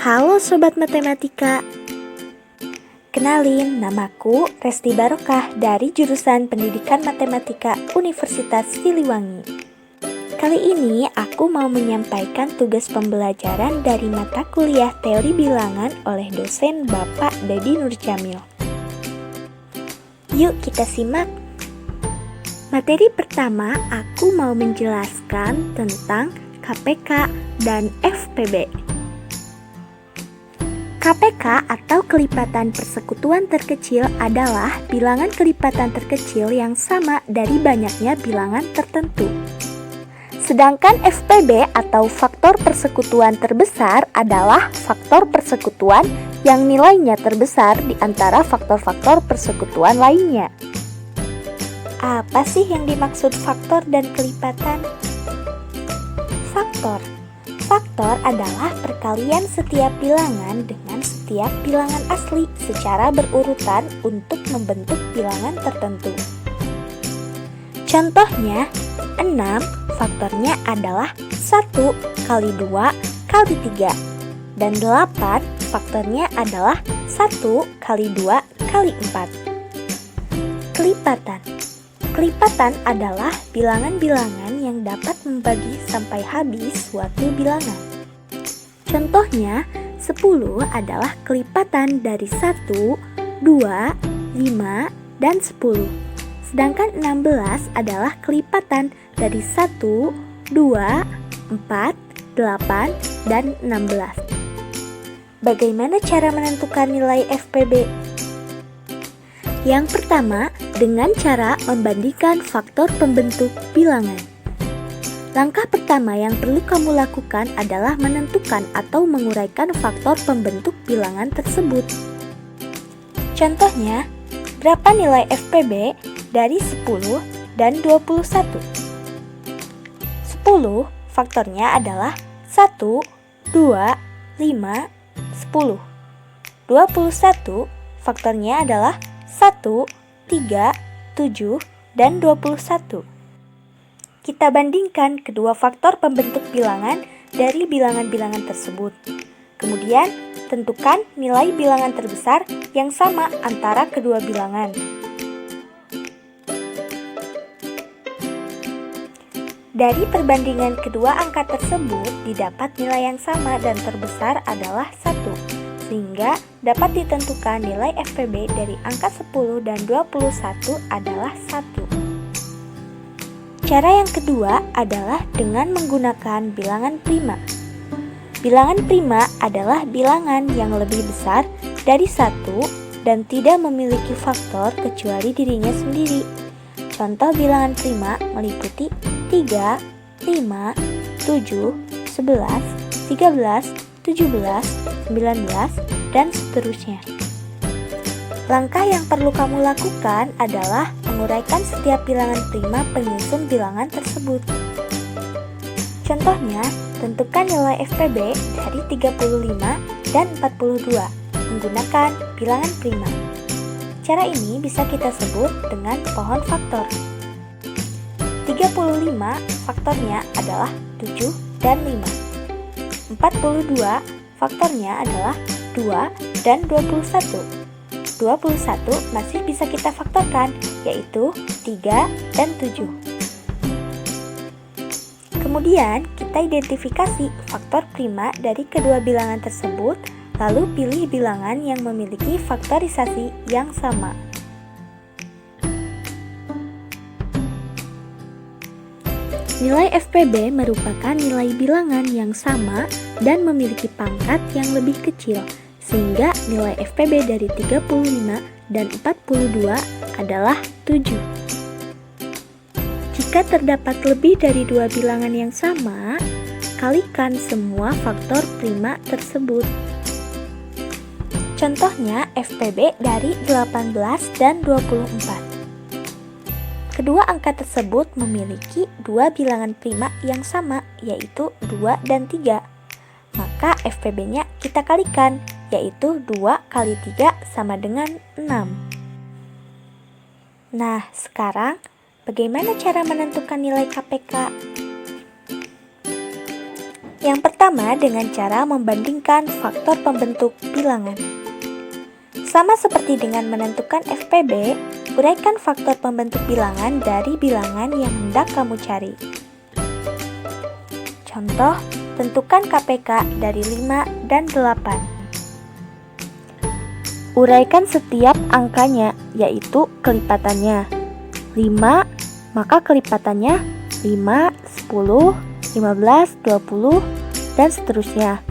Halo Sobat Matematika. Kenalin, namaku Resti Barokah dari jurusan Pendidikan Matematika Universitas Siliwangi. Kali ini aku mau menyampaikan tugas pembelajaran dari mata kuliah Teori Bilangan oleh dosen Bapak Dedi Nurjamil. Yuk kita simak. Materi pertama, aku mau menjelaskan tentang KPK dan FPB. KPK atau kelipatan persekutuan terkecil adalah bilangan kelipatan terkecil yang sama dari banyaknya bilangan tertentu. Sedangkan FPB atau faktor persekutuan terbesar adalah faktor persekutuan yang nilainya terbesar di antara faktor-faktor persekutuan lainnya. Apa sih yang dimaksud faktor dan kelipatan? Faktor adalah perkalian setiap bilangan dengan setiap bilangan asli secara berurutan untuk membentuk bilangan tertentu. Contohnya, 6 faktornya adalah 1 kali 2 kali 3, dan 8 faktornya adalah 1 kali 2 kali 4. Kelipatan adalah bilangan-bilangan yang dapat membagi sampai habis suatu bilangan. Contohnya, 10 adalah kelipatan dari 1, 2, 5, dan 10. Sedangkan 16 adalah kelipatan dari 1, 2, 4, 8, dan 16. Bagaimana cara menentukan nilai FPB? Yang pertama, dengan cara membandingkan faktor pembentuk bilangan. Langkah pertama yang perlu kamu lakukan adalah menentukan atau menguraikan faktor pembentuk bilangan tersebut. Contohnya, berapa nilai FPB dari 10 dan 21? 10 faktornya adalah 1, 2, 5, 10. 21 faktornya adalah 1, 3, 7, dan 21. Kita bandingkan kedua faktor pembentuk bilangan dari bilangan-bilangan tersebut. Kemudian, tentukan nilai bilangan terbesar yang sama antara kedua bilangan. Dari perbandingan kedua angka tersebut, didapat nilai yang sama dan terbesar adalah 1. Sehingga dapat ditentukan nilai FPB dari angka 10 dan 21 adalah 1. Cara yang kedua adalah dengan menggunakan bilangan prima. Bilangan prima adalah bilangan yang lebih besar dari 1 dan tidak memiliki faktor kecuali dirinya sendiri. Contoh bilangan prima meliputi 3, 5, 7, 11, 13, 17, 19, dan seterusnya. Langkah yang perlu kamu lakukan adalah menguraikan setiap bilangan prima penyusun bilangan tersebut. Contohnya, tentukan nilai FPB dari 35 dan 42 menggunakan bilangan prima. Cara ini bisa kita sebut dengan pohon faktor. 35 faktornya adalah 7 dan 5. 42 faktornya adalah 2 dan 21. 21 masih bisa kita faktorkan, yaitu 3 dan 7. Kemudian, kita identifikasi faktor prima dari kedua bilangan tersebut, lalu pilih bilangan yang memiliki faktorisasi yang sama. Nilai FPB merupakan nilai bilangan yang sama dan memiliki pangkat yang lebih kecil, sehingga nilai FPB dari 35 dan 42 adalah 7. Jika terdapat lebih dari dua bilangan yang sama, kalikan semua faktor prima tersebut. Contohnya FPB dari 18 dan 24. Kedua angka tersebut memiliki dua bilangan prima yang sama, yaitu 2 dan 3. Maka FPB-nya kita kalikan, yaitu 2 kali 3 sama dengan 6. Nah, sekarang bagaimana cara menentukan nilai KPK? Yang pertama dengan cara membandingkan faktor pembentuk bilangan. Sama seperti dengan menentukan FPB, uraikan faktor pembentuk bilangan dari bilangan yang hendak kamu cari. Contoh, tentukan KPK dari 5 dan 8. Uraikan setiap angkanya, yaitu kelipatannya. 5, maka kelipatannya 5, 10, 15, 20, dan seterusnya.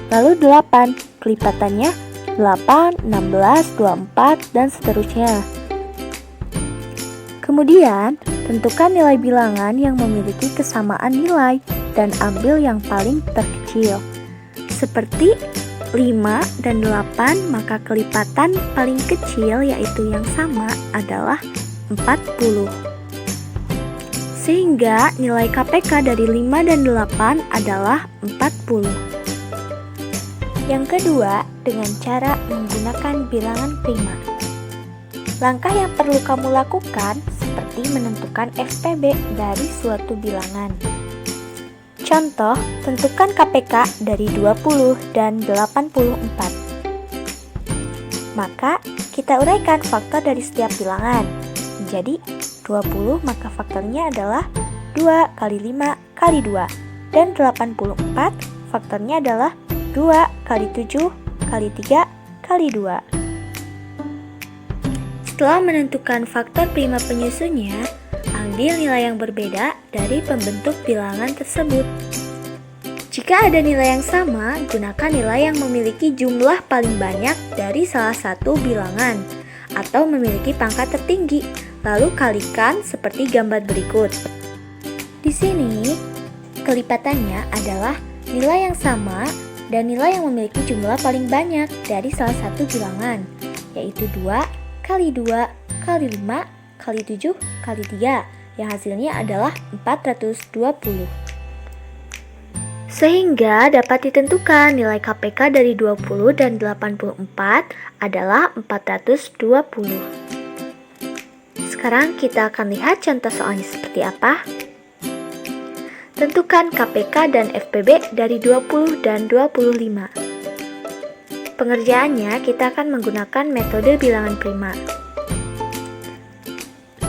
Lalu 8, kelipatannya 8, 16, 24, dan seterusnya. Kemudian, tentukan nilai bilangan yang memiliki kesamaan nilai dan ambil yang paling terkecil. Seperti 5 dan 8, maka kelipatan paling kecil yaitu yang sama adalah 40. Sehingga nilai KPK dari 5 dan 8 adalah 40. Yang kedua, dengan cara menggunakan bilangan prima. Langkah yang perlu kamu lakukan seperti menentukan FPB dari suatu bilangan. Contoh, tentukan KPK dari 20 dan 84. Maka, kita uraikan faktor dari setiap bilangan. Jadi, 20 maka faktornya adalah 2 kali 5 kali 2. Dan 84 faktornya adalah 2 kali 7 kali 3 kali 2. Setelah menentukan faktor prima penyusunnya, ambil nilai yang berbeda dari pembentuk bilangan tersebut. Jika ada nilai yang sama, gunakan nilai yang memiliki jumlah paling banyak dari salah satu bilangan atau memiliki pangkat tertinggi, lalu kalikan seperti gambar berikut. Di sini, kelipatannya adalah nilai yang sama dan nilai yang memiliki jumlah paling banyak dari salah satu bilangan, yaitu 2 kali 2 kali 5 kali 7 kali 3, yang hasilnya adalah 420. Sehingga dapat ditentukan nilai KPK dari 20 dan 84 adalah 420. Sekarang kita akan lihat contoh soalnya seperti apa. Tentukan KPK dan FPB dari 20 dan 25. Pengerjaannya kita akan menggunakan metode bilangan prima.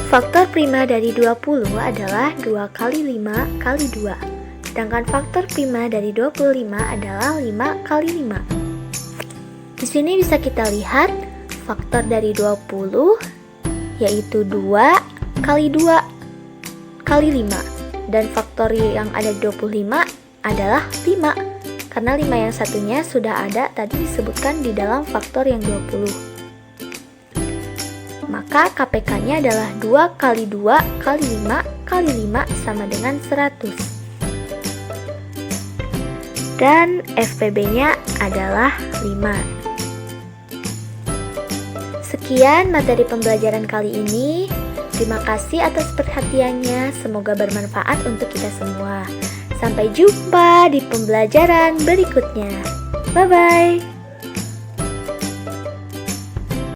Faktor prima dari 20 adalah 2 kali 5 kali 2. Sedangkan faktor prima dari 25 adalah 5 kali 5. Di sini bisa kita lihat faktor dari 20 yaitu 2 kali 2 kali 5. Dan faktor yang ada di 25 adalah 5. Karena 5 yang satunya sudah ada tadi disebutkan di dalam faktor yang 20. Maka KPK-nya adalah 2 kali 2 kali 5 kali 5 sama dengan 100. Dan FPB-nya adalah 5. Sekian materi pembelajaran kali ini. Terima kasih atas perhatiannya. Semoga bermanfaat untuk kita semua. Sampai jumpa di pembelajaran berikutnya. Bye-bye.